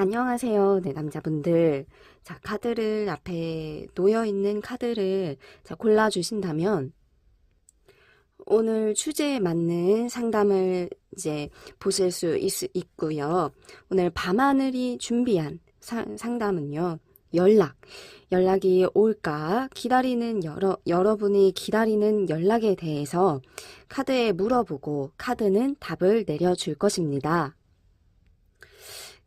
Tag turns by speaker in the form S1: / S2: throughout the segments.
S1: 안녕하세요. 네, 남자분들. 자, 카드를 앞에 놓여 있는 카드를 골라주신다면 오늘 주제에 맞는 상담을 이제 보실 수 있고요. 오늘 밤하늘이 준비한 상담은요. 연락이 올까 기다리는 여러분이 기다리는 연락에 대해서 카드에 물어보고 카드는 답을 내려줄 것입니다.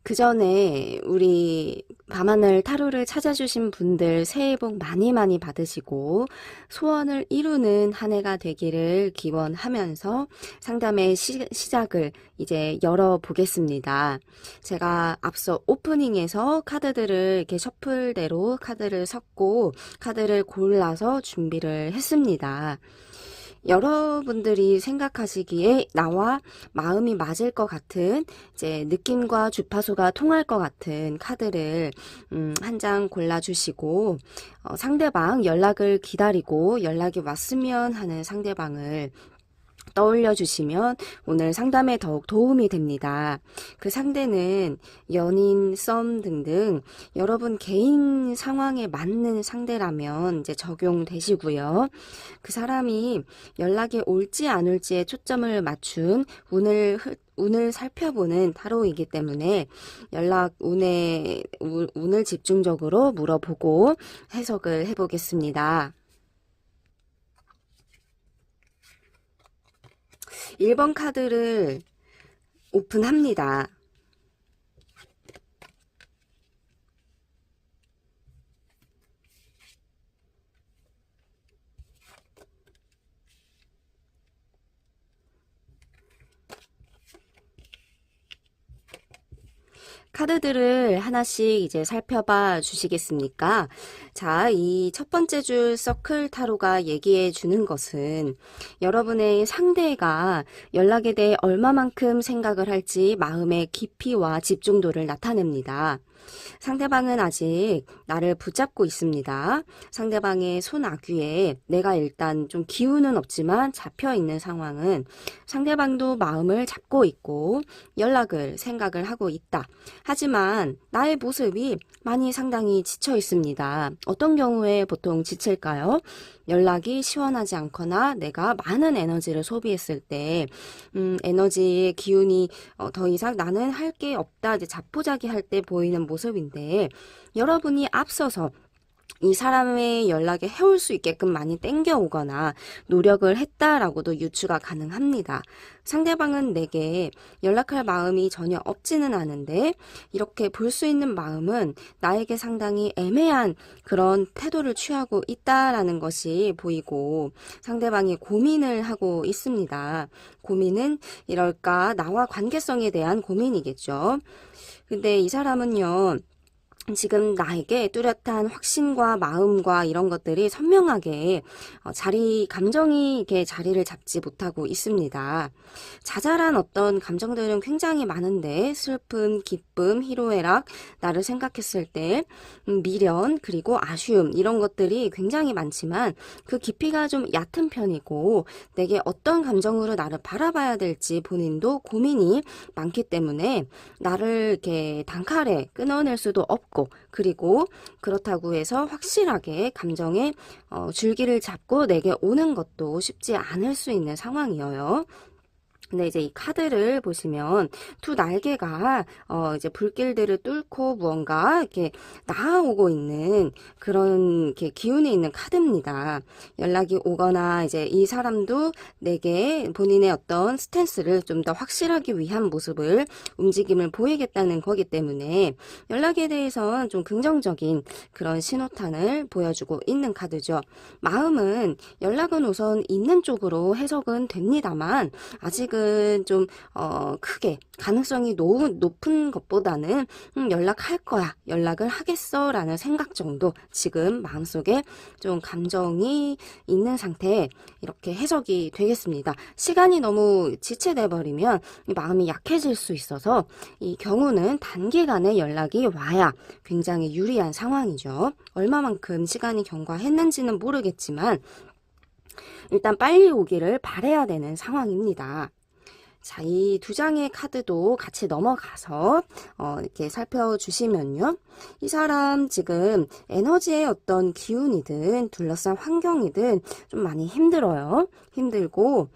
S1: 그 전에 우리 밤하늘 타로를 찾아주신 분들 새해 복 많이 많이 받으시고 소원을 이루는 한 해가 되기를 기원하면서 상담의 시작을 이제 열어보겠습니다. 제가 앞서 오프닝에서 카드들을 이렇게 셔플대로 카드를 섞고 카드를 골라서 준비를 했습니다. 여러분들이 생각하시기에 나와 마음이 맞을 것 같은 이제 느낌과 주파수가 통할 것 같은 카드를 한 장 골라주시고 상대방 연락을 기다리고 연락이 왔으면 하는 상대방을 떠올려 주시면 오늘 상담에 더욱 도움이 됩니다. 그 상대는 연인, 썸 등등 여러분 개인 상황에 맞는 상대라면 이제 적용되시고요. 그 사람이 연락이 올지 안 올지에 초점을 맞춘 운을 살펴보는 타로이기 때문에 운을 집중적으로 물어보고 해석을 해보겠습니다. 1번 카드를 오픈합니다. 카드들을 하나씩 이제 살펴봐 주시겠습니까? 자, 이 첫 번째 줄 서클 타로가 얘기해 주는 것은 여러분의 상대가 연락에 대해 얼마만큼 생각을 할지 마음의 깊이와 집중도를 나타냅니다. 상대방은 아직 나를 붙잡고 있습니다. 상대방의 손아귀에 내가 일단 좀 기운은 없지만 잡혀 있는 상황은 상대방도 마음을 잡고 있고 생각을 하고 있다. 하지만 나의 모습이 많이 상당히 지쳐 있습니다. 어떤 경우에 보통 지칠까요? 연락이 시원하지 않거나 내가 많은 에너지를 소비했을 때 에너지의 기운이 더 이상 나는 할 게 없다 이제 자포자기할 때 보이는 모습인데 여러분이 앞서서 이 사람의 연락에 해올 수 있게끔 많이 땡겨오거나 노력을 했다라고도 유추가 가능합니다. 상대방은 내게 연락할 마음이 전혀 없지는 않은데 이렇게 볼 수 있는 마음은 나에게 상당히 애매한 그런 태도를 취하고 있다라는 것이 보이고 상대방이 고민을 하고 있습니다. 고민은 이럴까 나와 관계성에 대한 고민이겠죠. 근데 이 사람은요. 지금 나에게 뚜렷한 확신과 마음과 이런 것들이 선명하게 감정이 이렇게 자리를 잡지 못하고 있습니다. 자잘한 어떤 감정들은 굉장히 많은데 슬픔, 기쁨, 희로애락, 나를 생각했을 때 미련, 그리고 아쉬움 이런 것들이 굉장히 많지만 그 깊이가 좀 얕은 편이고 내게 어떤 감정으로 나를 바라봐야 될지 본인도 고민이 많기 때문에 나를 이렇게 단칼에 끊어낼 수도 없고 그리고 그렇다고 해서 확실하게 감정의 줄기를 잡고 내게 오는 것도 쉽지 않을 수 있는 상황이에요. 근데 이제 이 카드를 보시면 두 날개가 이제 불길들을 뚫고 무언가 이렇게 나아오고 있는 그런 이렇게 기운이 있는 카드입니다. 연락이 오거나 이제 이 사람도 내게 본인의 어떤 스탠스를 좀 더 확실하기 위한 모습을 움직임을 보이겠다는 거기 때문에 연락에 대해서는 좀 긍정적인 그런 신호탄을 보여주고 있는 카드죠. 마음은 연락은 우선 있는 쪽으로 해석은 됩니다만 아직은 좀 크게 가능성이 높은 것보다는 연락할 거야, 연락을 하겠어 라는 생각 정도 지금 마음속에 좀 감정이 있는 상태에 이렇게 해석이 되겠습니다. 시간이 너무 지체돼 버리면 마음이 약해질 수 있어서 이 경우는 단기간에 연락이 와야 굉장히 유리한 상황이죠. 얼마만큼 시간이 경과했는지는 모르겠지만 일단 빨리 오기를 바라야 되는 상황입니다. 자, 이 두 장의 카드도 같이 넘어가서 이렇게 살펴주시면요. 이 사람 지금 에너지의 어떤 기운이든 둘러싼 환경이든 좀 많이 힘들어요. 힘들고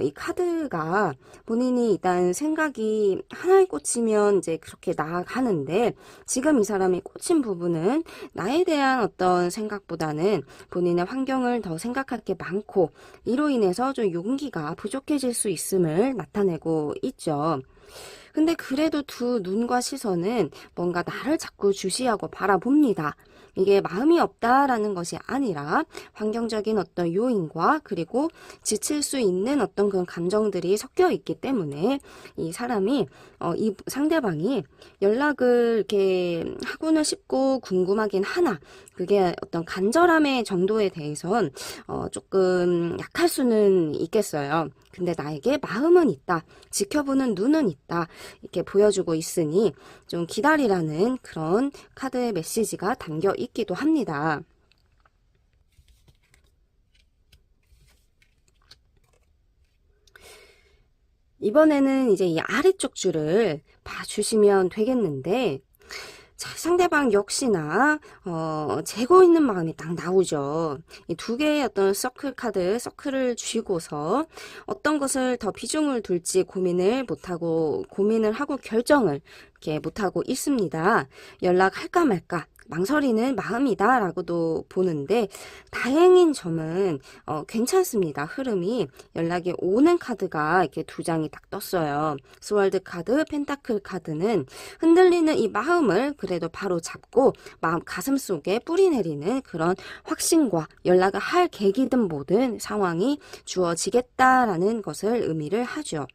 S1: 이 카드가 본인이 일단 생각이 하나에 꽂히면 이제 그렇게 나아가는데 지금 이 사람이 꽂힌 부분은 나에 대한 어떤 생각보다는 본인의 환경을 더 생각할 게 많고 이로 인해서 좀 용기가 부족해질 수 있음을 나타내고 있죠. 근데 그래도 두 눈과 시선은 뭔가 나를 자꾸 주시하고 바라봅니다. 이게 마음이 없다라는 것이 아니라 환경적인 어떤 요인과 그리고 지칠 수 있는 어떤 그런 감정들이 섞여 있기 때문에 이 사람이 이 상대방이 연락을 이렇게 하고는 싶고 궁금하긴 하나 그게 어떤 간절함의 정도에 대해선 조금 약할 수는 있겠어요. 근데 나에게 마음은 있다. 지켜보는 눈은 있다. 이렇게 보여주고 있으니 좀 기다리라는 그런 카드의 메시지가 담겨 있기도 합니다. 이번에는 이제 이 아래쪽 줄을 봐주시면 되겠는데 자, 상대방 역시나 재고 있는 마음이 딱 나오죠. 이 두 개의 어떤 서클을 쥐고서 어떤 것을 더 비중을 둘지 고민을 하고 결정을 이렇게 못하고 있습니다. 연락할까 말까 망설이는 마음이다 라고도 보는데 다행인 점은 괜찮습니다. 흐름이 연락이 오는 카드가 이렇게 두 장이 딱 떴어요. 스월드 카드, 펜타클 카드는 흔들리는 이 마음을 그래도 바로 잡고 마음 가슴속에 뿌리 내리는 그런 확신과 연락을 할 계기든 뭐든 상황이 주어지겠다라는 것을 의미를 하죠.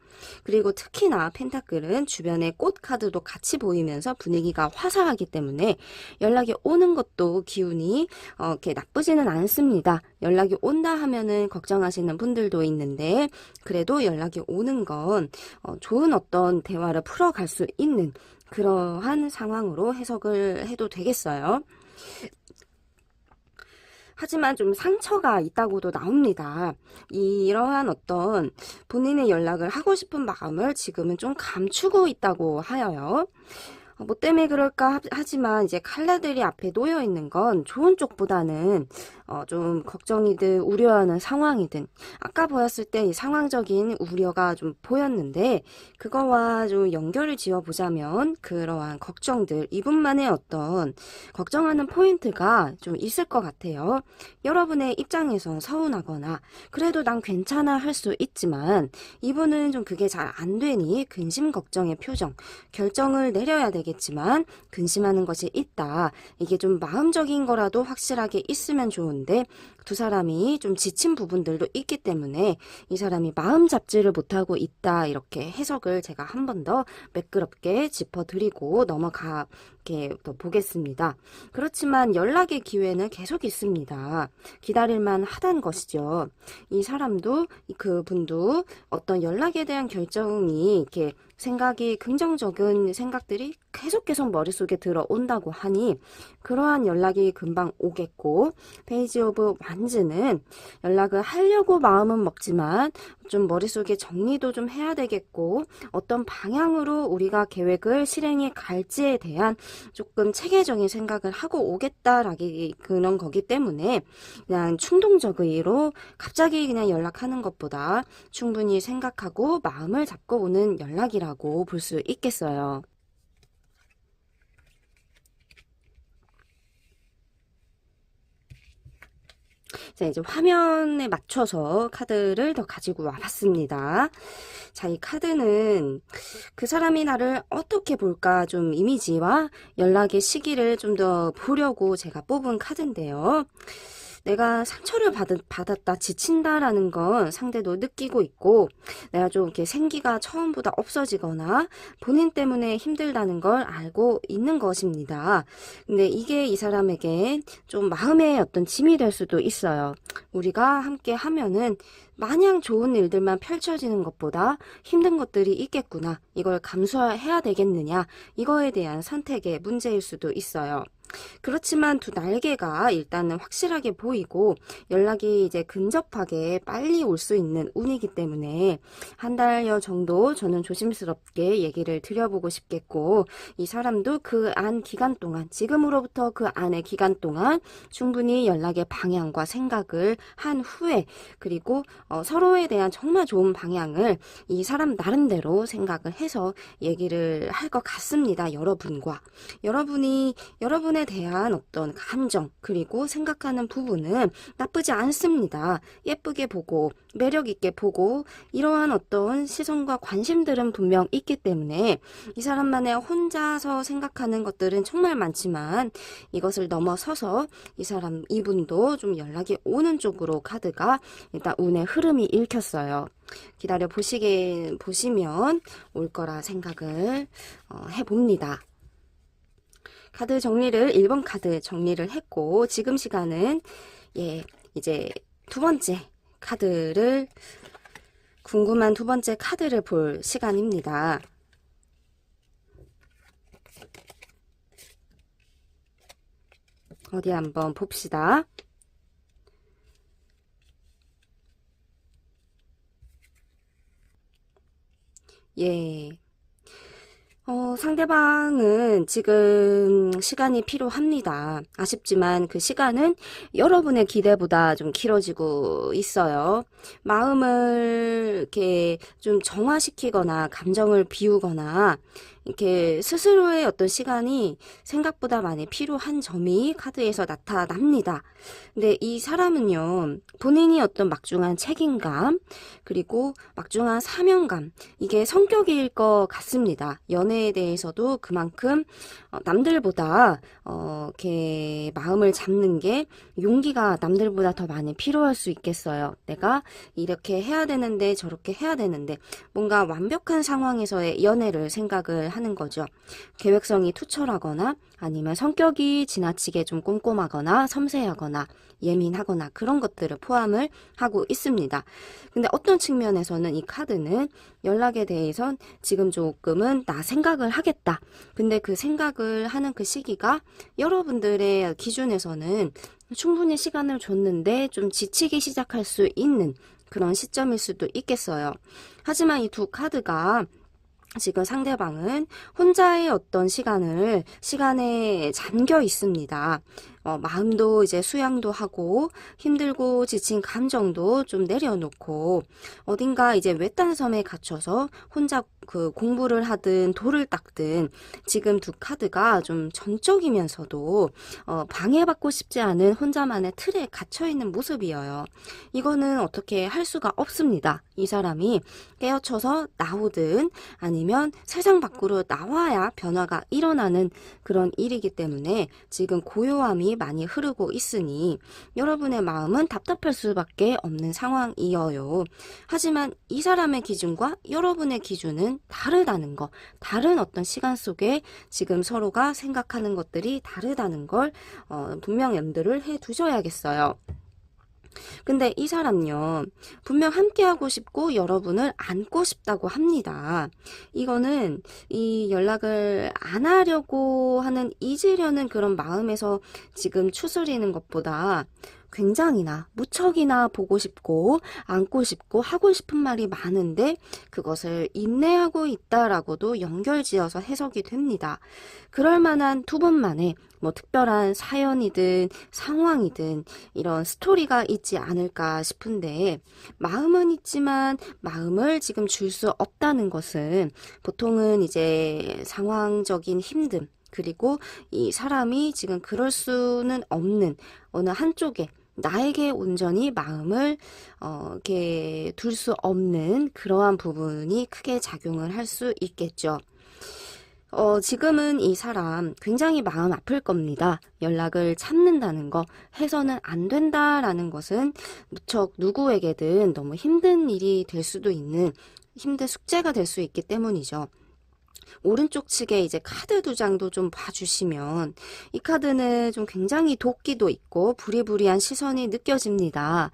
S1: 그리고 특히나 펜타클은 주변에 꽃 카드도 같이 보이면서 분위기가 화사하기 때문에 연락이 오는 것도 기운이 이렇게 나쁘지는 않습니다. 연락이 온다 하면은 걱정하시는 분들도 있는데 그래도 연락이 오는 건 좋은 어떤 대화를 풀어갈 수 있는 그러한 상황으로 해석을 해도 되겠어요. 하지만 좀 상처가 있다고도 나옵니다. 이러한 어떤 본인의 연락을 하고 싶은 마음을 지금은 좀 감추고 있다고 하여요. 뭐 때문에 그럴까 하지만 이제 칼라들이 앞에 놓여 있는 건 좋은 쪽보다는 좀 걱정이든 우려하는 상황이든 아까 보였을 때 이 상황적인 우려가 좀 보였는데 그거와 좀 연결을 지어 보자면 그러한 걱정들 이분만의 어떤 걱정하는 포인트가 좀 있을 것 같아요. 여러분의 입장에선 서운하거나 그래도 난 괜찮아 할 수 있지만 이분은 좀 그게 잘 안 되니 근심 걱정의 표정 결정을 내려야 되겠지만 근심하는 것이 있다. 이게 좀 마음적인 거라도 확실하게 있으면 좋은데 두 사람이 좀 지친 부분들도 있기 때문에 이 사람이 마음 잡지를 못하고 있다. 이렇게 해석을 제가 한 번 더 매끄럽게 짚어드리고 넘어가 이렇게 또 보겠습니다. 그렇지만 연락의 기회는 계속 있습니다. 기다릴만 하다는 것이죠. 이 사람도 그분도 어떤 연락에 대한 결정이 이렇게 생각이 긍정적인 생각들이 계속 머릿속에 들어온다고 하니 그러한 연락이 금방 오겠고 페이지 오브 완즈는 연락을 하려고 마음은 먹지만 좀 머릿속에 정리도 좀 해야 되겠고 어떤 방향으로 우리가 계획을 실행해 갈지에 대한 조금 체계적인 생각을 하고 오겠다라기 그런 거기 때문에 그냥 충동적으로 갑자기 그냥 연락하는 것보다 충분히 생각하고 마음을 잡고 오는 연락이라고 볼 수 있겠어요. 자, 이제 화면에 맞춰서 카드를 더 가지고 와봤습니다. 자, 이 카드는 그 사람이 나를 어떻게 볼까 좀 이미지와 연락의 시기를 좀 더 보려고 제가 뽑은 카드인데요. 내가 상처를 받았다, 지친다라는 건 상대도 느끼고 있고, 내가 좀 이렇게 생기가 처음보다 없어지거나 본인 때문에 힘들다는 걸 알고 있는 것입니다. 근데 이게 이 사람에게 좀 마음의 어떤 짐이 될 수도 있어요. 우리가 함께 하면은 마냥 좋은 일들만 펼쳐지는 것보다 힘든 것들이 있겠구나. 이걸 감수해야 되겠느냐. 이거에 대한 선택의 문제일 수도 있어요. 그렇지만 두 날개가 일단은 확실하게 보이고 연락이 이제 근접하게 빨리 올 수 있는 운이기 때문에 한 달여 정도 저는 조심스럽게 얘기를 드려보고 싶겠고, 이 사람도 그 안 기간 동안, 지금으로부터 그 안의 기간 동안 충분히 연락의 방향과 생각을 한 후에, 그리고 서로에 대한 정말 좋은 방향을 이 사람 나름대로 생각을 해서 얘기를 할 것 같습니다. 여러분이 여러분에 대한 어떤 감정 그리고 생각하는 부분은 나쁘지 않습니다. 예쁘게 보고 매력 있게 보고 이러한 어떤 시선과 관심들은 분명 있기 때문에 이 사람만의 혼자서 생각하는 것들은 정말 많지만, 이것을 넘어서서 이분도 좀 연락이 오는 쪽으로 카드가 일단 운의 흐름이 읽혔어요. 기다려 보시면 올 거라 생각을 해봅니다. 카드 정리를 1번 카드 정리를 했고, 지금 시간은 이제 두 번째 카드를, 궁금한 두 번째 카드를 볼 시간입니다. 어디 한번 봅시다. 상대방은 지금 시간이 필요합니다. 아쉽지만 그 시간은 여러분의 기대보다 좀 길어지고 있어요. 마음을 이렇게 좀 정화시키거나 감정을 비우거나 이렇게 스스로의 어떤 시간이 생각보다 많이 필요한 점이 카드에서 나타납니다. 근데 이 사람은요, 본인이 어떤 막중한 책임감, 그리고 막중한 사명감, 이게 성격일 것 같습니다. 연애에 대해서도 그만큼 남들보다 이렇게 마음을 잡는 게 용기가 남들보다 더 많이 필요할 수 있겠어요. 내가 이렇게 해야 되는데 저렇게 해야 되는데, 뭔가 완벽한 상황에서의 연애를 생각을 하는 거죠. 계획성이 투철하거나 아니면 성격이 지나치게 좀 꼼꼼하거나 섬세하거나 예민하거나 그런 것들을 포함을 하고 있습니다. 근데 어떤 측면에서는 이 카드는 연락에 대해선 지금 조금은 나 생각을 하겠다. 근데 그 생각을 하는 그 시기가 여러분들의 기준에서는 충분히 시간을 줬는데 좀 지치기 시작할 수 있는 그런 시점일 수도 있겠어요. 하지만 이 두 카드가 지금 상대방은 혼자의 어떤 시간에 잠겨 있습니다. 마음도 이제 수양도 하고 힘들고 지친 감정도 좀 내려놓고 어딘가 이제 외딴 섬에 갇혀서 혼자 그 공부를 하든 돌을 닦든, 지금 두 카드가 좀 전적이면서도 방해받고 싶지 않은 혼자만의 틀에 갇혀있는 모습이에요. 이거는 어떻게 할 수가 없습니다. 이 사람이 깨어쳐서 나오든 아니면 세상 밖으로 나와야 변화가 일어나는 그런 일이기 때문에 지금 고요함이 많이 흐르고 있으니 여러분의 마음은 답답할 수밖에 없는 상황이어요. 하지만 이 사람의 기준과 여러분의 기준은 다르다는 거, 다른 어떤 시간 속에 지금 서로가 생각하는 것들이 다르다는 걸 분명 염두를 해 두셔야겠어요. 근데 이 사람요, 분명 함께하고 싶고 여러분을 안고 싶다고 합니다. 이거는 이 연락을 안 하려고 하는, 잊으려는 그런 마음에서 지금 추스리는 것보다 굉장히나 무척이나 보고 싶고 안고 싶고 하고 싶은 말이 많은데 그것을 인내하고 있다라고도 연결지어서 해석이 됩니다. 그럴 만한 두 번 만에 뭐 특별한 사연이든 상황이든 이런 스토리가 있지 않을까 싶은데, 마음은 있지만 마음을 지금 줄 수 없다는 것은 보통은 이제 상황적인 힘듦, 그리고 이 사람이 지금 그럴 수는 없는 어느 한쪽에 나에게 온전히 마음을 이렇게 둘 수 없는 그러한 부분이 크게 작용을 할 수 있겠죠. 지금은 이 사람 굉장히 마음 아플 겁니다. 연락을 참는다는 거, 해서는 안 된다라는 것은 무척 누구에게든 너무 힘든 일이 될 수도 있는, 힘든 숙제가 될 수 있기 때문이죠. 오른쪽 측에 이제 카드 2장도 좀 봐주시면 이 카드는 좀 굉장히 도끼도 있고 부리부리한 시선이 느껴집니다.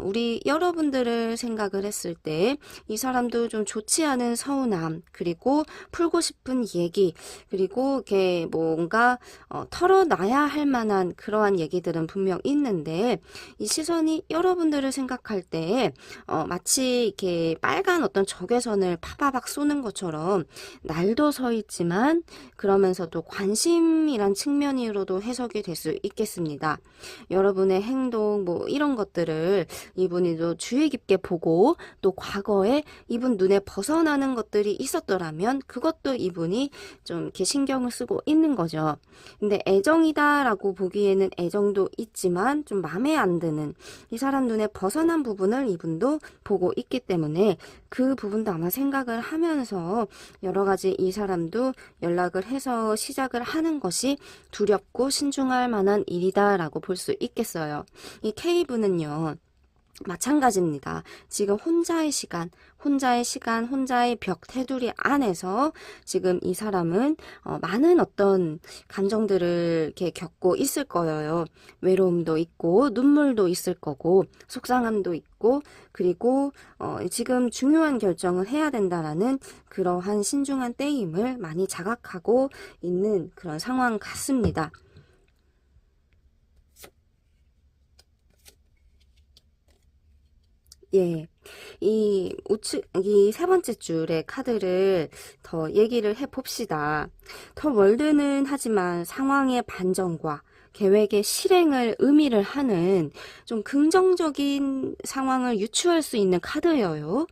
S1: 우리 여러분들을 생각을 했을 때 이 사람도 좀 좋지 않은 서운함, 그리고 풀고 싶은 얘기, 그리고 이렇게 뭔가 털어놔야 할 만한 그러한 얘기들은 분명 있는데, 이 시선이 여러분들을 생각할 때 마치 이렇게 빨간 어떤 적외선을 파바박 쏘는 것처럼 날도 서 있지만 그러면서도 관심이란 측면으로도 해석이 될 수 있겠습니다. 여러분의 행동 뭐 이런 것들을 이분이 또 주의 깊게 보고, 또 과거에 이분 눈에 벗어나는 것들이 있었더라면 그것도 이분이 좀 이렇게 신경을 쓰고 있는 거죠. 근데 애정이다라고 보기에는 애정도 있지만 좀 마음에 안 드는 이 사람 눈에 벗어난 부분을 이분도 보고 있기 때문에 그 부분도 아마 생각을 하면서 여러 가지 이 사람도 연락을 해서 시작을 하는 것이 두렵고 신중할 만한 일이다라고 볼 수 있겠어요. 이 K분은요, 마찬가지입니다. 지금 혼자의 시간, 혼자의 벽 테두리 안에서 지금 이 사람은 많은 어떤 감정들을 이렇게 겪고 있을 거예요. 외로움도 있고, 눈물도 있을 거고, 속상함도 있고, 그리고 지금 중요한 결정을 해야 된다라는 그러한 신중한 때임을 많이 자각하고 있는 그런 상황 같습니다. 예, 이 세 번째 줄의 카드를 더 얘기를 해봅시다. 더 월드는 하지만 상황의 반전과 계획의 실행을 의미를 하는 좀 긍정적인 상황을 유추할 수 있는 카드예요.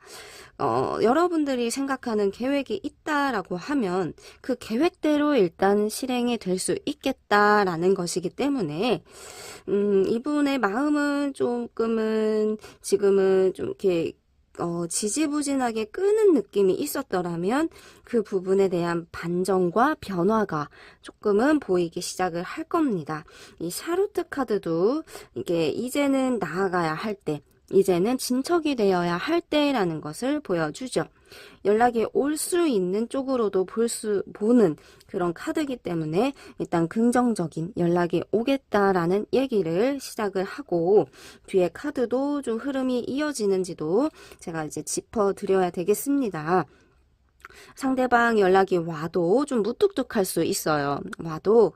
S1: 여러분들이 생각하는 계획이 있다라고 하면 그 계획대로 일단 실행이 될 수 있겠다라는 것이기 때문에 이분의 마음은 조금은 지금은 좀 이렇게 지지부진하게 끄는 느낌이 있었더라면 그 부분에 대한 반전과 변화가 조금은 보이기 시작을 할 겁니다. 이 샤루트 카드도 이게 이제는 나아가야 할 때, 이제는 진척이 되어야 할 때라는 것을 보여주죠. 연락이 올 수 있는 쪽으로도 보는 그런 카드이기 때문에 일단 긍정적인 연락이 오겠다라는 얘기를 시작을 하고, 뒤에 카드도 좀 흐름이 이어지는지도 제가 이제 짚어드려야 되겠습니다. 상대방 연락이 와도 좀 무뚝뚝할 수 있어요. 와도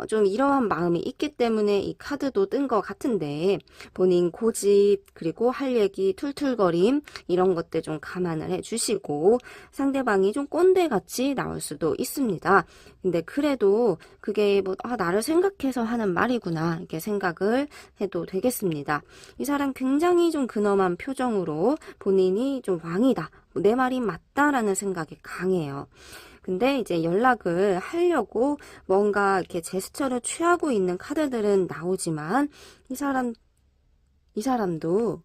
S1: 좀 이러한 마음이 있기 때문에 이 카드도 뜬 것 같은데, 본인 고집, 그리고 할 얘기, 툴툴거림 이런 것들 좀 감안을 해주시고, 상대방이 좀 꼰대같이 나올 수도 있습니다. 근데 그래도 그게 뭐 나를 생각해서 하는 말이구나 이렇게 생각을 해도 되겠습니다. 이 사람 굉장히 좀 근엄한 표정으로 본인이 좀 왕이다, 내 말이 맞다라는 생각이 강해요. 근데 이제 연락을 하려고 뭔가 이렇게 제스처를 취하고 있는 카드들은 나오지만 이 사람도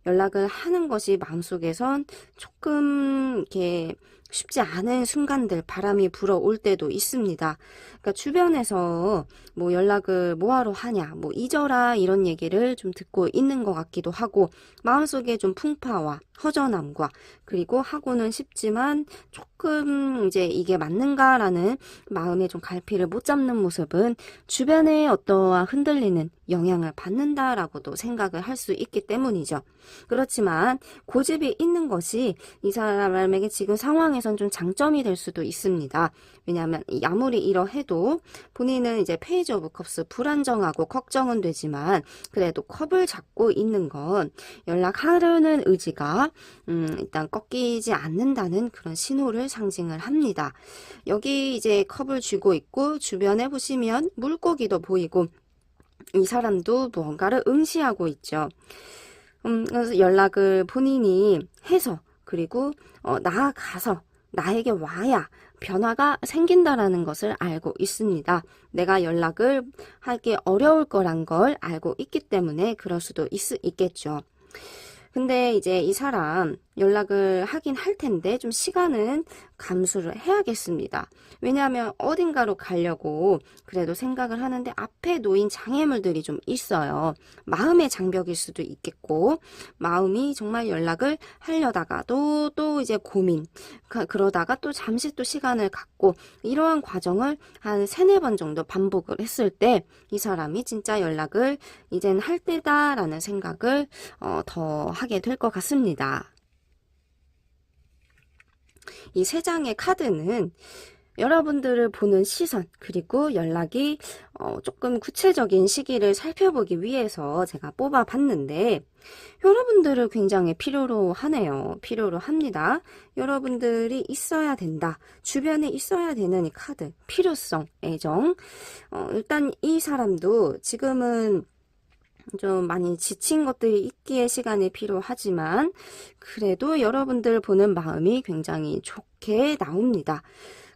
S1: 연락을 하는 것이 마음속에선 조금 이렇게 쉽지 않은 순간들, 바람이 불어올 때도 있습니다. 그러니까 주변에서 뭐 연락을 뭐하러 하냐, 뭐 잊어라 이런 얘기를 좀 듣고 있는 것 같기도 하고, 마음속에 좀 풍파와 허전함과, 그리고 하고는 싶지만 조금 이제 이게 맞는가라는 마음에 좀 갈피를 못 잡는 모습은 주변에 어떠한 흔들리는 영향을 받는다라고도 생각을 할 수 있기 때문이죠. 그렇지만 고집이 있는 것이 이 사람에게 지금 상황에선 좀 장점이 될 수도 있습니다. 왜냐하면 아무리 이러해도 본인은 이제 페이지 오브 컵스, 불안정하고 걱정은 되지만 그래도 컵을 잡고 있는 건 연락하려는 의지가 일단 꺾이지 않는다는 그런 신호를 상징을 합니다. 여기 이제 컵을 쥐고 있고, 주변에 보시면 물고기도 보이고, 이 사람도 무언가를 응시하고 있죠. 그래서 연락을 본인이 해서, 그리고 나아가서 나에게 와야 변화가 생긴다라는 것을 알고 있습니다. 내가 연락을 하기 어려울 거란 걸 알고 있기 때문에 그럴 수도 있겠죠. 근데 이제 이 사람 연락을 하긴 할 텐데 좀 시간은 감수를 해야겠습니다. 왜냐하면 어딘가로 가려고 그래도 생각을 하는데 앞에 놓인 장애물들이 좀 있어요. 마음의 장벽일 수도 있겠고, 마음이 정말 연락을 하려다가도 또 이제 고민, 그러다가 또 잠시 또 시간을 갖고, 이러한 과정을 한 3-4번 정도 반복을 했을 때 이 사람이 진짜 연락을 이젠 할 때다라는 생각을 더 하게 될 것 같습니다. 이 3장의 카드는 여러분들을 보는 시선, 그리고 연락이 조금 구체적인 시기를 살펴보기 위해서 제가 뽑아봤는데, 여러분들을 굉장히 필요로 하네요. 필요로 합니다. 여러분들이 있어야 된다. 주변에 있어야 되는 이 카드, 필요성, 애정. 일단 이 사람도 지금은 좀 많이 지친 것들이 있기에 시간이 필요하지만 그래도 여러분들 보는 마음이 굉장히 좋게 나옵니다.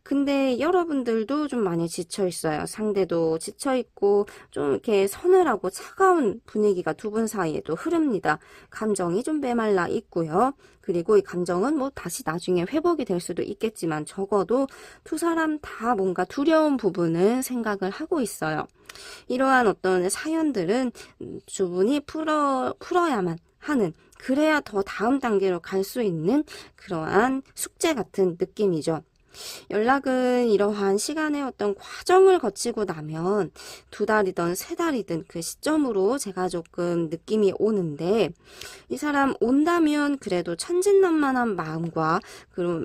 S1: 근데 여러분들도 좀 많이 지쳐 있어요. 상대도 지쳐 있고 좀 이렇게 서늘하고 차가운 분위기가 두 분 사이에도 흐릅니다. 감정이 좀 메말라 있고요. 그리고 이 감정은 뭐 다시 나중에 회복이 될 수도 있겠지만 적어도 두 사람 다 뭔가 두려운 부분을 생각을 하고 있어요. 이러한 어떤 사연들은 두 분이 풀어야만 하는, 그래야 더 다음 단계로 갈 수 있는 그러한 숙제 같은 느낌이죠. 연락은 이러한 시간의 어떤 과정을 거치고 나면 2달이든 3달이든 그 시점으로 제가 조금 느낌이 오는데, 이 사람 온다면 그래도 천진난만한 마음과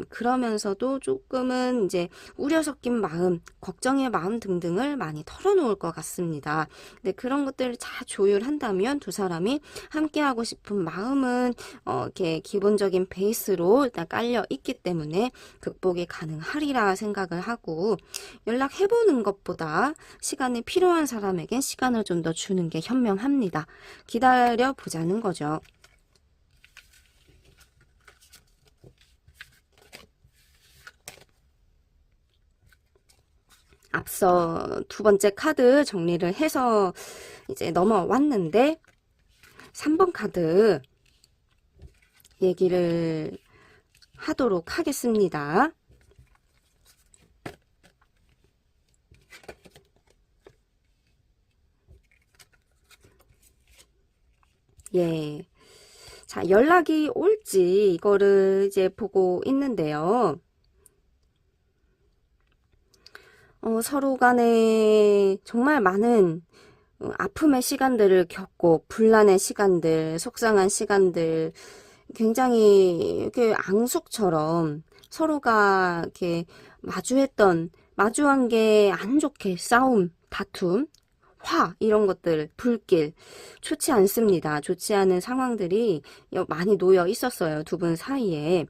S1: 그러면서도 조금은 이제 우려 섞인 마음, 걱정의 마음 등등을 많이 털어놓을 것 같습니다. 근데 그런 것들을 잘 조율한다면 두 사람이 함께하고 싶은 마음은 이렇게 기본적인 베이스로 일단 깔려 있기 때문에 극복이 가능하리라 생각을 하고, 연락해보는 것보다 시간이 필요한 사람에겐 시간을 좀 더 주는 게 현명합니다. 기다려 보자는 거죠. 앞서 2번째 카드 정리를 해서 이제 넘어왔는데 3번 카드 얘기를 하도록 하겠습니다. 예. 자, 연락이 올지 이거를 이제 보고 있는데요. 서로 간에 정말 많은 아픔의 시간들을 겪고, 불난의 시간들, 속상한 시간들, 굉장히 이렇게 앙숙처럼 서로가 이렇게 마주한 게 안 좋게 싸움, 다툼, 화, 이런 것들, 불길, 좋지 않습니다. 좋지 않은 상황들이 많이 놓여 있었어요. 두 분 사이에.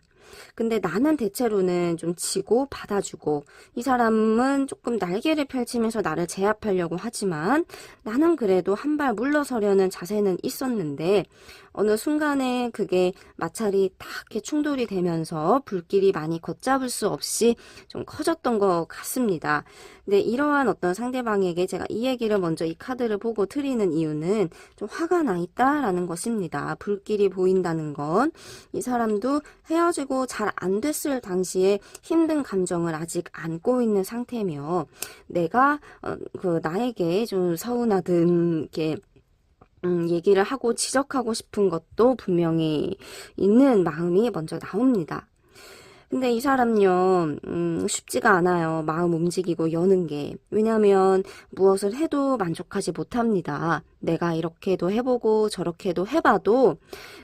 S1: 근데 나는 대체로는 좀 지고 받아주고, 이 사람은 조금 날개를 펼치면서 나를 제압하려고 하지만 나는 그래도 한 발 물러서려는 자세는 있었는데, 어느 순간에 그게 마찰이 딱 이렇게 충돌이 되면서 불길이 많이 걷잡을 수 없이 좀 커졌던 것 같습니다. 근데 이러한 어떤 상대방에게 제가 이 얘기를 먼저 이 카드를 보고 드리는 이유는 좀 화가 나 있다라는 것입니다. 불길이 보인다는 건 이 사람도 헤어지고 잘 안 됐을 당시에 힘든 감정을 아직 안고 있는 상태며, 내가 나에게 좀 서운하든 이렇게 얘기를 하고 지적하고 싶은 것도 분명히 있는 마음이 먼저 나옵니다. 근데 이 사람요, 쉽지가 않아요. 마음 움직이고 여는 게. 왜냐하면 무엇을 해도 만족하지 못합니다. 내가 이렇게도 해보고 저렇게도 해봐도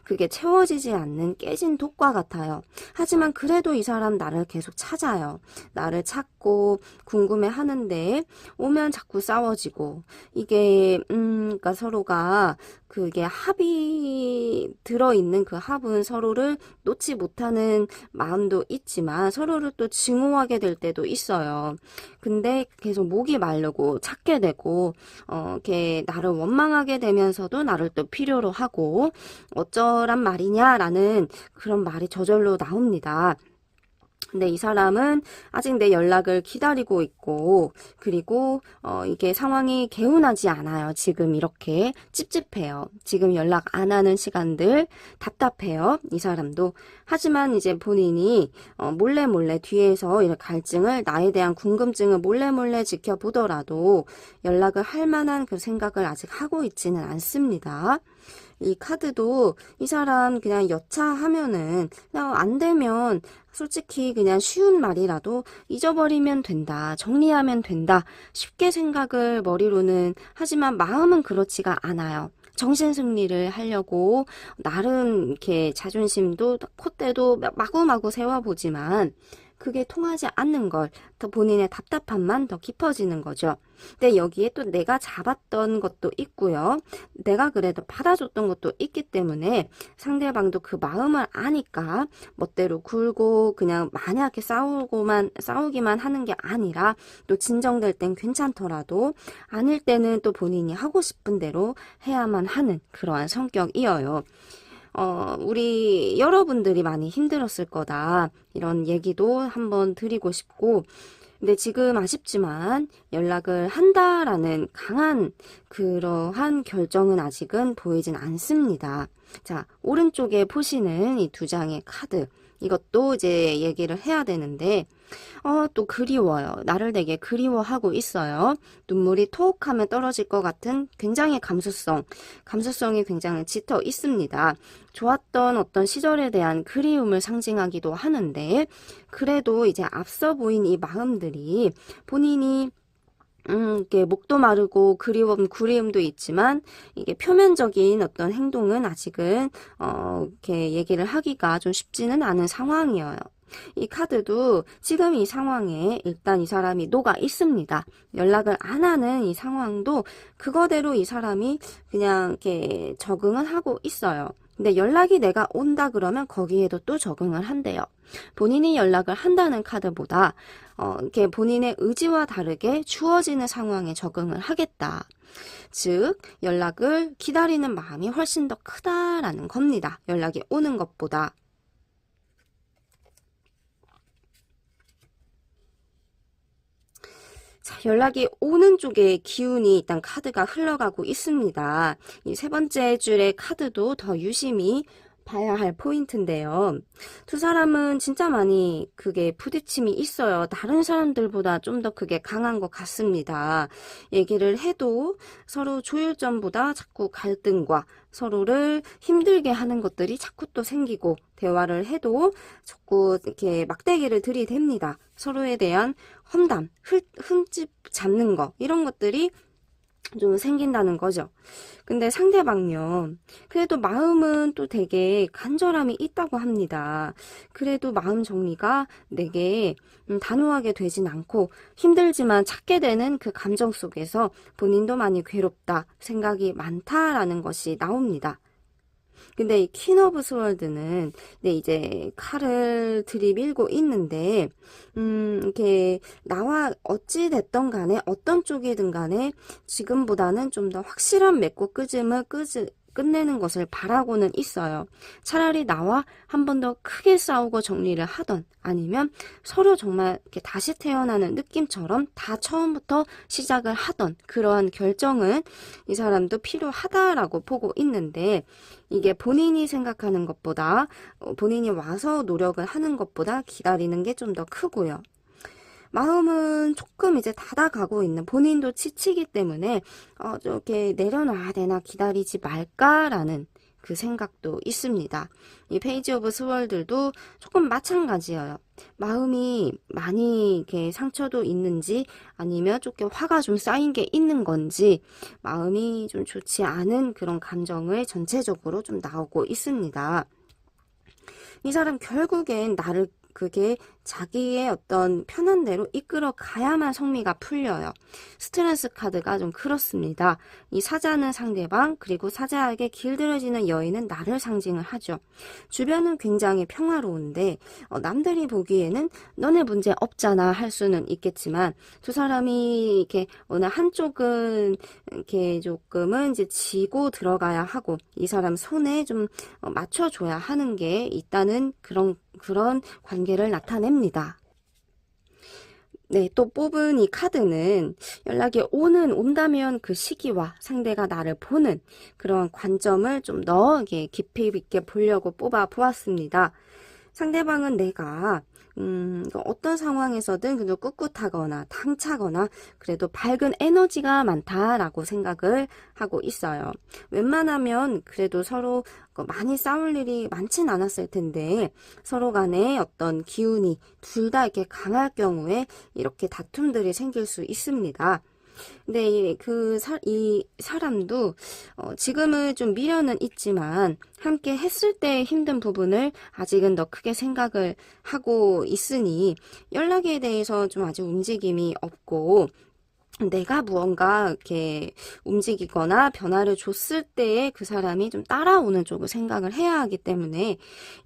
S1: 그게 채워지지 않는 깨진 독과 같아요. 하지만 그래도 이 사람 나를 계속 찾아요. 나를 찾고 궁금해하는데 오면 자꾸 싸워지고, 이게 그러니까 서로가 그게 합이 들어있는 그 합은 서로를 놓지 못하는 마음도 있지만 서로를 또 증오하게 될 때도 있어요. 근데 계속 목이 마르고 찾게 되고 이렇게 나를 원망하게 되면서도 나를 또 필요로 하고, 어쩌란 말이냐라는 그런 말이 저절로 나옵니다. 근데 이 사람은 아직 내 연락을 기다리고 있고, 그리고 이게 상황이 개운하지 않아요. 지금 이렇게 찝찝해요. 지금 연락 안 하는 시간들 답답해요. 이 사람도. 하지만 이제 본인이 몰래 몰래 뒤에서 이런 갈증을, 나에 대한 궁금증을 몰래 몰래 지켜보더라도 연락을 할 만한 그 생각을 아직 하고 있지는 않습니다. 이 카드도 이 사람 그냥 여차하면은 그냥 안 되면 솔직히 그냥 쉬운 말이라도 잊어버리면 된다, 정리하면 된다, 쉽게 생각을 머리로는 하지만 마음은 그렇지가 않아요. 정신 승리를 하려고 나름 이렇게 자존심도 콧대도 마구마구 세워보지만 그게 통하지 않는 걸, 더 본인의 답답함만 더 깊어지는 거죠. 근데 여기에 또 내가 잡았던 것도 있고요. 내가 그래도 받아줬던 것도 있기 때문에 상대방도 그 마음을 아니까 멋대로 굴고 그냥 만약에 싸우기만 하는 게 아니라 또 진정될 땐 괜찮더라도 아닐 때는 또 본인이 하고 싶은 대로 해야만 하는 그러한 성격이어요. 우리 여러분들이 많이 힘들었을 거다. 이런 얘기도 한번 드리고 싶고, 근데 지금 아쉽지만 연락을 한다라는 강한 그러한 결정은 아직은 보이진 않습니다. 자, 오른쪽에 보시는 이 두 장의 카드. 이것도 이제 얘기를 해야 되는데, 또 그리워요. 나를 되게 그리워하고 있어요. 눈물이 톡 하면 떨어질 것 같은 굉장히 감수성이 굉장히 짙어 있습니다. 좋았던 어떤 시절에 대한 그리움을 상징하기도 하는데, 그래도 이제 앞서 보인 이 마음들이 본인이 이게 목도 마르고 그리움도 있지만 이게 표면적인 어떤 행동은 아직은 이렇게 얘기를 하기가 좀 쉽지는 않은 상황이에요. 이 카드도 지금 이 상황에 일단 이 사람이 녹아 있습니다. 연락을 안 하는 이 상황도 그거대로 이 사람이 그냥 이렇게 적응을 하고 있어요. 근데 연락이 내가 온다 그러면 거기에도 또 적응을 한대요. 본인이 연락을 한다는 카드보다 이렇게 본인의 의지와 다르게 주어지는 상황에 적응을 하겠다. 즉 연락을 기다리는 마음이 훨씬 더 크다라는 겁니다. 연락이 오는 것보다. 자, 연락이 오는 쪽에 기운이 일단 카드가 흘러가고 있습니다. 이 세 번째 줄의 카드도 더 유심히 봐야 할 포인트인데요. 두 사람은 진짜 많이 그게 부딪힘이 있어요. 다른 사람들보다 좀 더 그게 강한 것 같습니다. 얘기를 해도 서로 조율점보다 자꾸 갈등과 서로를 힘들게 하는 것들이 자꾸 또 생기고, 대화를 해도 자꾸 이렇게 막대기를 들이댑니다. 서로에 대한 험담, 흠집 잡는 거, 이런 것들이 좀 생긴다는 거죠. 근데 상대방요, 그래도 마음은 또 되게 간절함이 있다고 합니다. 그래도 마음 정리가 내게 단호하게 되진 않고 힘들지만 찾게 되는 그 감정 속에서 본인도 많이 괴롭다, 생각이 많다라는 것이 나옵니다. 근데 이 퀸 오브 스월드는 이제 칼을 들이밀고 있는데 이렇게 나와 어찌 됐던 간에 어떤 쪽이든 간에 지금보다는 좀 더 확실한 맺고 끄짐을 끝내는 것을 바라고는 있어요. 차라리 나와 한 번 더 크게 싸우고 정리를 하던, 아니면 서로 정말 이렇게 다시 태어나는 느낌처럼 다 처음부터 시작을 하던 그러한 결정은 이 사람도 필요하다라고 보고 있는데, 이게 본인이 생각하는 것보다 본인이 와서 노력을 하는 것보다 기다리는 게 좀 더 크고요. 마음은 조금 이제 닫아가고 있는, 본인도 지치기 때문에 이렇게 내려놔야 되나 기다리지 말까라는 그 생각도 있습니다. 이 페이지 오브 스월들도 조금 마찬가지예요. 마음이 많이 이렇게 상처도 있는지, 아니면 조금 화가 좀 쌓인 게 있는 건지, 마음이 좀 좋지 않은 그런 감정을 전체적으로 좀 나오고 있습니다. 이 사람 결국엔 나를 그게 자기의 어떤 편한 대로 이끌어 가야만 성미가 풀려요. 스트레스 카드가 좀 그렇습니다. 이 사자는 상대방, 그리고 사자에게 길들여지는 여인은 나를 상징을 하죠. 주변은 굉장히 평화로운데 남들이 보기에는 너네 문제 없잖아 할 수는 있겠지만, 두 사람이 이렇게 어느 한쪽은 이렇게 조금은 이제 지고 들어가야 하고, 이 사람 손에 좀 맞춰줘야 하는 게 있다는 그런 관계를 나타냅니다. 있습니다. 네, 또 뽑은 이 카드는 연락이 온다면 그 시기와 상대가 나를 보는 그런 관점을 좀 더 깊이 있게 보려고 뽑아 보았습니다. 상대방은 내가 어떤 상황에서든 그래도 꿋꿋하거나 당차거나 그래도 밝은 에너지가 많다라고 생각을 하고 있어요. 웬만하면 그래도 서로 많이 싸울 일이 많진 않았을 텐데 서로 간에 어떤 기운이 둘 다 이렇게 강할 경우에 이렇게 다툼들이 생길 수 있습니다. 근데 이 사람도 지금은 좀 미련은 있지만 함께 했을 때 힘든 부분을 아직은 더 크게 생각을 하고 있으니 연락에 대해서 좀 아직 움직임이 없고, 내가 무언가 이렇게 움직이거나 변화를 줬을 때에 그 사람이 좀 따라오는 쪽을 생각을 해야 하기 때문에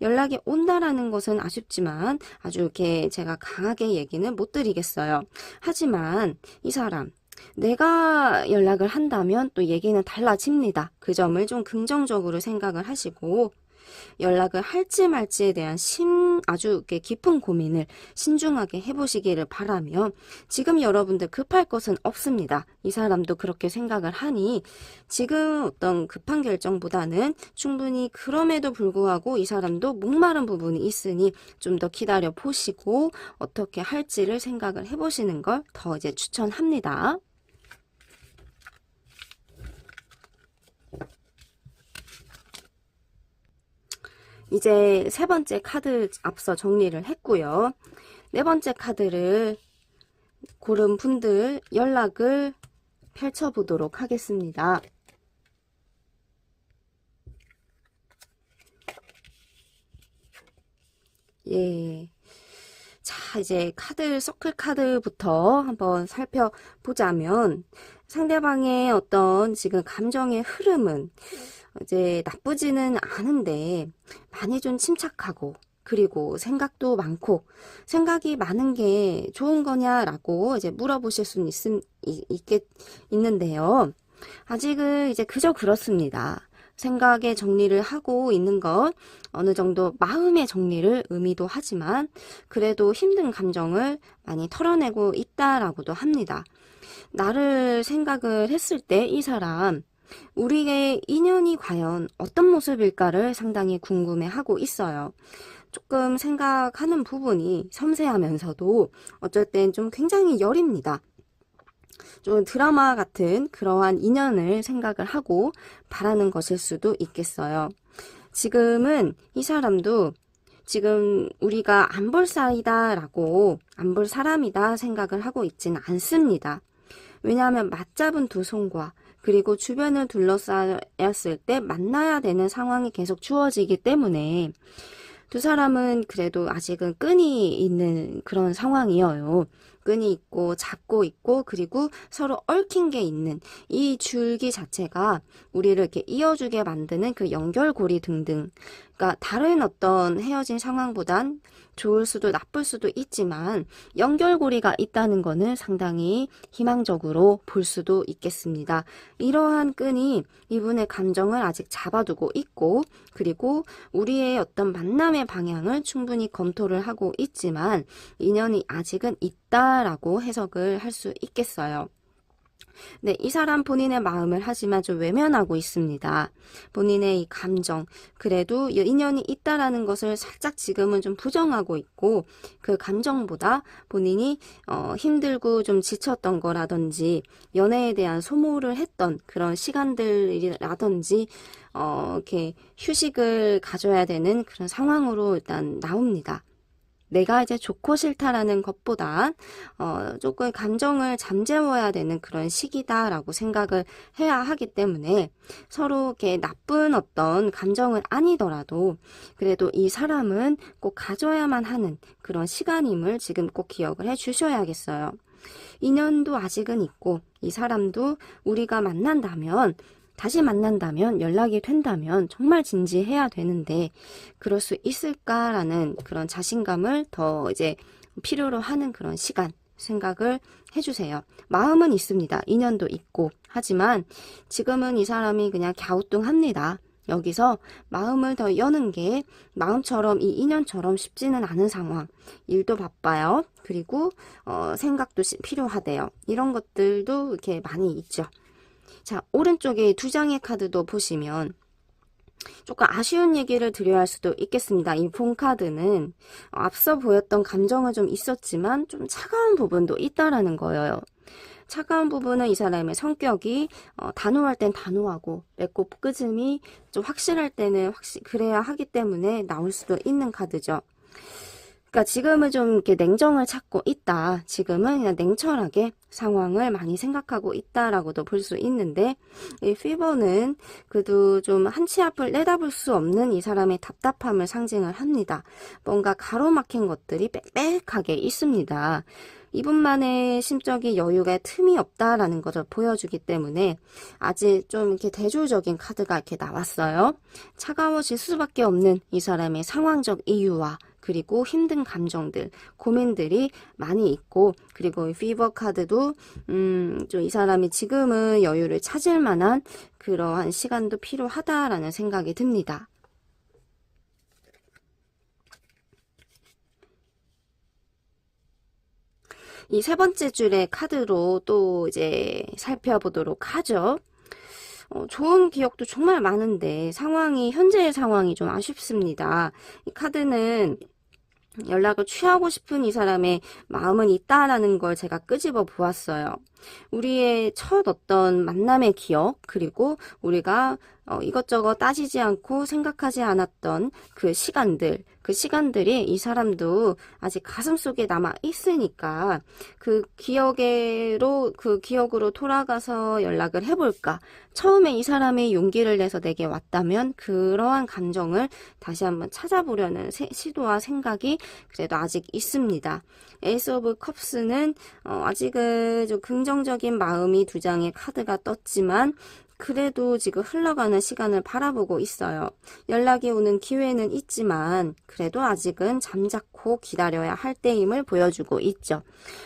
S1: 연락이 온다라는 것은 아쉽지만 아주 이렇게 제가 강하게 얘기는 못 드리겠어요. 하지만 이 사람 내가 연락을 한다면 또 얘기는 달라집니다. 그 점을 좀 긍정적으로 생각을 하시고 연락을 할지 말지에 대한 아주 깊은 고민을 신중하게 해보시기를 바라며, 지금 여러분들 급할 것은 없습니다. 이 사람도 그렇게 생각을 하니 지금 어떤 급한 결정보다는 충분히 그럼에도 불구하고 이 사람도 목마른 부분이 있으니 좀 더 기다려 보시고 어떻게 할지를 생각을 해보시는 걸 더 이제 추천합니다. 이제 세 번째 카드 앞서 정리를 했고요. 네 번째 카드를 고른 분들 연락을 펼쳐보도록 하겠습니다. 예. 자, 이제 서클 카드부터 한번 살펴보자면 상대방의 어떤 지금 감정의 흐름은 이제 나쁘지는 않은데 많이 좀 침착하고, 그리고 생각도 많고, 생각이 많은 게 좋은 거냐라고 이제 물어보실 수는 있는데요. 아직은 이제 그저 그렇습니다. 생각의 정리를 하고 있는 것, 어느 정도 마음의 정리를 의미도 하지만 그래도 힘든 감정을 많이 털어내고 있다라고도 합니다. 나를 생각을 했을 때 이 사람 우리의 인연이 과연 어떤 모습일까를 상당히 궁금해하고 있어요. 조금 생각하는 부분이 섬세하면서도 어쩔 땐 좀 굉장히 여립니다. 좀 드라마 같은 그러한 인연을 생각을 하고 바라는 것일 수도 있겠어요. 지금은 이 사람도 지금 우리가 안 볼 사이다라고, 안 볼 사람이다 생각을 하고 있지는 않습니다. 왜냐하면 맞잡은 두 손과 그리고 주변을 둘러싸였을 때 만나야 되는 상황이 계속 주어지기 때문에 두 사람은 그래도 아직은 끈이 있는 그런 상황이에요. 끈이 있고 잡고 있고 그리고 서로 얽힌 게 있는 이 줄기 자체가 우리를 이렇게 이어주게 만드는 그 연결고리 등등, 그러니까 다른 어떤 헤어진 상황보단 좋을 수도 나쁠 수도 있지만 연결고리가 있다는 거는 상당히 희망적으로 볼 수도 있겠습니다. 이러한 끈이 이분의 감정을 아직 잡아두고 있고, 그리고 우리의 어떤 만남의 방향을 충분히 검토를 하고 있지만 인연이 아직은 있다라고 해석을 할 수 있겠어요. 네, 이 사람 본인의 마음을 하지만 좀 외면하고 있습니다. 본인의 이 감정, 그래도 인연이 있다라는 것을 살짝 지금은 좀 부정하고 있고, 그 감정보다 본인이 힘들고 좀 지쳤던 거라든지 연애에 대한 소모를 했던 그런 시간들이라든지 이렇게 휴식을 가져야 되는 그런 상황으로 일단 나옵니다. 내가 이제 좋고 싫다라는 것보다 조금 감정을 잠재워야 되는 그런 시기다라고 생각을 해야 하기 때문에 서로 이렇게 나쁜 어떤 감정은 아니더라도 그래도 이 사람은 꼭 가져야만 하는 그런 시간임을 지금 꼭 기억을 해 주셔야겠어요. 인연도 아직은 있고 이 사람도 우리가 다시 만난다면 연락이 된다면 정말 진지해야 되는데 그럴 수 있을까라는 그런 자신감을 더 이제 필요로 하는 그런 시간 생각을 해주세요. 마음은 있습니다. 인연도 있고 하지만 지금은 이 사람이 그냥 갸우뚱합니다. 여기서 마음을 더 여는 게 마음처럼 이 인연처럼 쉽지는 않은 상황. 일도 바빠요. 그리고 생각도 필요하대요. 이런 것들도 이렇게 많이 있죠. 자, 오른쪽에 두 장의 카드도 보시면 조금 아쉬운 얘기를 드려야 할 수도 있겠습니다. 이 본 카드는 앞서 보였던 감정은 좀 있었지만 좀 차가운 부분도 있다라는 거예요. 차가운 부분은 이 사람의 성격이 단호할 땐 단호하고 맺고 끄짐이 좀 확실할 때는 그래야 하기 때문에 나올 수도 있는 카드죠. 그러니까 지금은 좀 이렇게 냉정을 찾고 있다. 지금은 그냥 냉철하게 상황을 많이 생각하고 있다라고도 볼 수 있는데, 이 피버는 그래도 좀 한 치 앞을 내다볼 수 없는 이 사람의 답답함을 상징을 합니다. 뭔가 가로막힌 것들이 빽빽하게 있습니다. 이분만의 심적인 여유가 틈이 없다라는 것을 보여주기 때문에 아직 좀 이렇게 대조적인 카드가 이렇게 나왔어요. 차가워질 수밖에 없는 이 사람의 상황적 이유와 그리고 힘든 감정들, 고민들이 많이 있고, 그리고 이 피버 카드도 좀 이 사람이 지금은 여유를 찾을 만한 그러한 시간도 필요하다라는 생각이 듭니다. 이 세 번째 줄의 카드로 또 이제 살펴보도록 하죠. 좋은 기억도 정말 많은데 현재의 상황이 좀 아쉽습니다. 이 카드는 연락을 취하고 싶은 이 사람의 마음은 있다라는 걸 제가 끄집어 보았어요. 우리의 첫 어떤 만남의 기억, 그리고 우리가 이것저것 따지지 않고 생각하지 않았던 그 시간들이 이 사람도 아직 가슴속에 남아 있으니까 그 기억으로 돌아가서 연락을 해볼까. 처음에 이 사람이 용기를 내서 내게 왔다면 그러한 감정을 다시 한번 찾아보려는 시도와 생각이 그래도 아직 있습니다. 에이스 오브 컵스는 아직은 좀 긍정적인 마음이 두 장의 카드가 떴지만 그래도 지금 흘러가는 시간을 바라보고 있어요. 연락이 오는 기회는 있지만 그래도 아직은 잠자코 기다려야 할 때임을 보여주고 있죠.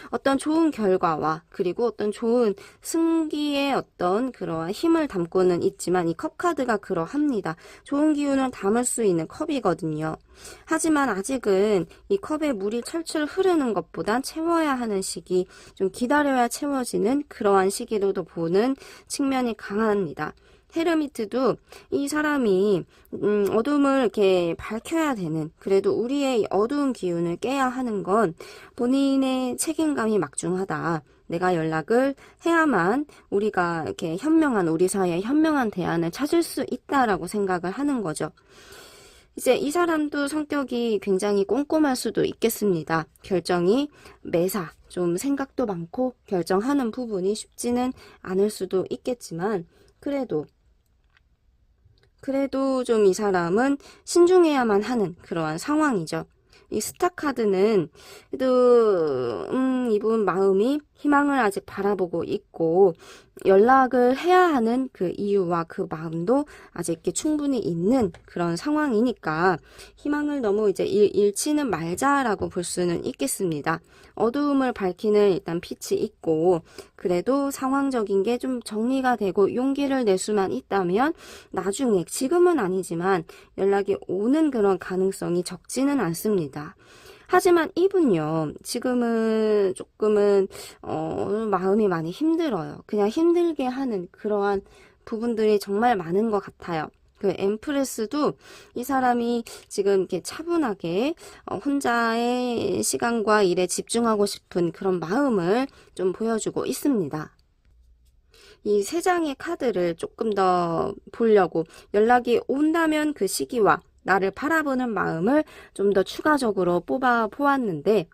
S1: 어떤 좋은 결과와 그리고 어떤 좋은 승기의 어떤 그러한 힘을 담고는 있지만 이 컵 카드가 그러합니다. 좋은 기운을 담을 수 있는 컵이거든요. 하지만 아직은 이 컵에 물이 철철 흐르는 것보단 채워야 하는 시기, 좀 기다려야 채워지는 그러한 시기로도 보는 측면이 강합니다. 헤르미트도 이 사람이 어둠을 이렇게 밝혀야 되는, 그래도 우리의 어두운 기운을 깨야 하는 건 본인의 책임감이 막중하다. 내가 연락을 해야만 우리가 이렇게 우리 사이에 현명한 대안을 찾을 수 있다라고 생각을 하는 거죠. 이제 이 사람도 성격이 굉장히 꼼꼼할 수도 있겠습니다. 결정이 좀 생각도 많고 결정하는 부분이 쉽지는 않을 수도 있겠지만 그래도 좀 이 사람은 신중해야만 하는 그러한 상황이죠. 이 스타 카드는 그래도 이분 마음이 희망을 아직 바라보고 있고 연락을 해야 하는 그 이유와 그 마음도 아직 충분히 있는 그런 상황이니까 희망을 너무 이제 잃지는 말자라고 볼 수는 있겠습니다. 어두움을 밝히는 일단 빛이 있고 그래도 상황적인 게 좀 정리가 되고 용기를 낼 수만 있다면 나중에 지금은 아니지만 연락이 오는 그런 가능성이 적지는 않습니다. 하지만 이분요, 지금은 조금은 마음이 많이 힘들어요. 그냥 힘들게 하는 그러한 부분들이 정말 많은 것 같아요. 그 엠프레스도 이 사람이 지금 이렇게 차분하게 혼자의 시간과 일에 집중하고 싶은 그런 마음을 좀 보여주고 있습니다. 이 세 장의 카드를 조금 더 보려고 연락이 온다면 그 시기와 나를 바라보는 마음을 좀 더 추가적으로 뽑아 보았는데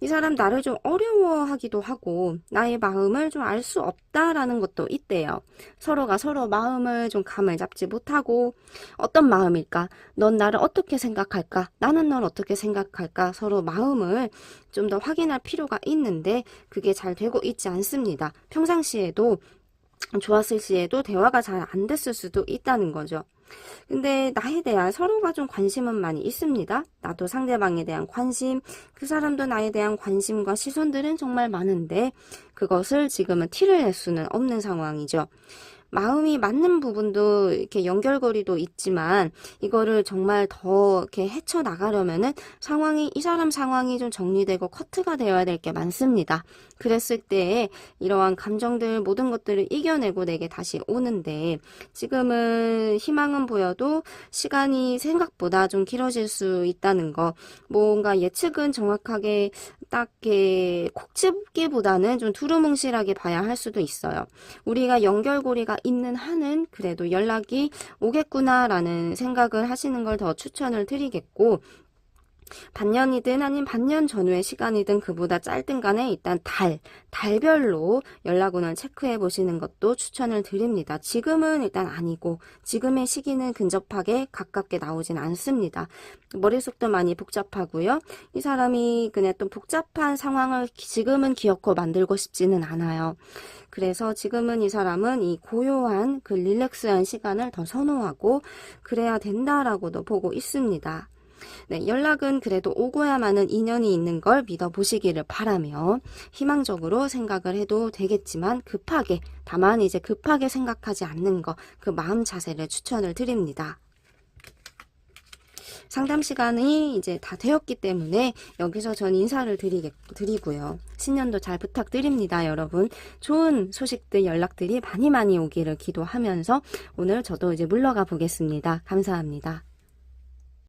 S1: 이 사람 나를 좀 어려워하기도 하고 나의 마음을 좀 알 수 없다라는 것도 있대요. 서로가 서로 마음을 좀 감을 잡지 못하고 어떤 마음일까? 넌 나를 어떻게 생각할까? 나는 널 어떻게 생각할까? 서로 마음을 좀 더 확인할 필요가 있는데 그게 잘 되고 있지 않습니다. 평상시에도 좋았을 시에도 대화가 잘 안 됐을 수도 있다는 거죠. 근데 나에 대한 서로가 좀 관심은 많이 있습니다. 나도 상대방에 대한 관심, 그 사람도 나에 대한 관심과 시선들은 정말 많은데 그것을 지금은 티를 낼 수는 없는 상황이죠. 마음이 맞는 부분도 이렇게 연결고리도 있지만 이거를 정말 더 이렇게 헤쳐나가려면은 이 사람 상황이 좀 정리되고 커트가 되어야 될 게 많습니다. 그랬을 때 이러한 감정들 모든 것들을 이겨내고 내게 다시 오는데 지금은 희망은 보여도 시간이 생각보다 좀 길어질 수 있다는 거, 뭔가 예측은 정확하게 딱 이렇게 콕 집기보다는 좀 두루뭉실하게 봐야 할 수도 있어요. 우리가 연결고리가 있는 한은 그래도 연락이 오겠구나라는 생각을 하시는 걸 더 추천을 드리겠고, 반년이든 아닌 반년 전후의 시간이든 그보다 짧든 간에 일단 달별로 연락운을 체크해 보시는 것도 추천을 드립니다. 지금은 일단 아니고 지금의 시기는 근접하게 가깝게 나오진 않습니다. 머릿속도 많이 복잡하고요. 이 사람이 그냥 또 복잡한 상황을 지금은 기어코 만들고 싶지는 않아요. 그래서 지금은 이 사람은 이 고요한 그 릴렉스한 시간을 더 선호하고 그래야 된다라고도 보고 있습니다. 네, 연락은 그래도 오고야만은 인연이 있는 걸 믿어보시기를 바라며 희망적으로 생각을 해도 되겠지만 다만 이제 급하게 생각하지 않는 거, 그 마음 자세를 추천을 드립니다. 상담 시간이 이제 다 되었기 때문에 여기서 전 인사를 드리고요. 신년도 잘 부탁드립니다, 여러분. 좋은 소식들, 연락들이 많이 오기를 기도하면서 오늘 저도 이제 물러가 보겠습니다. 감사합니다.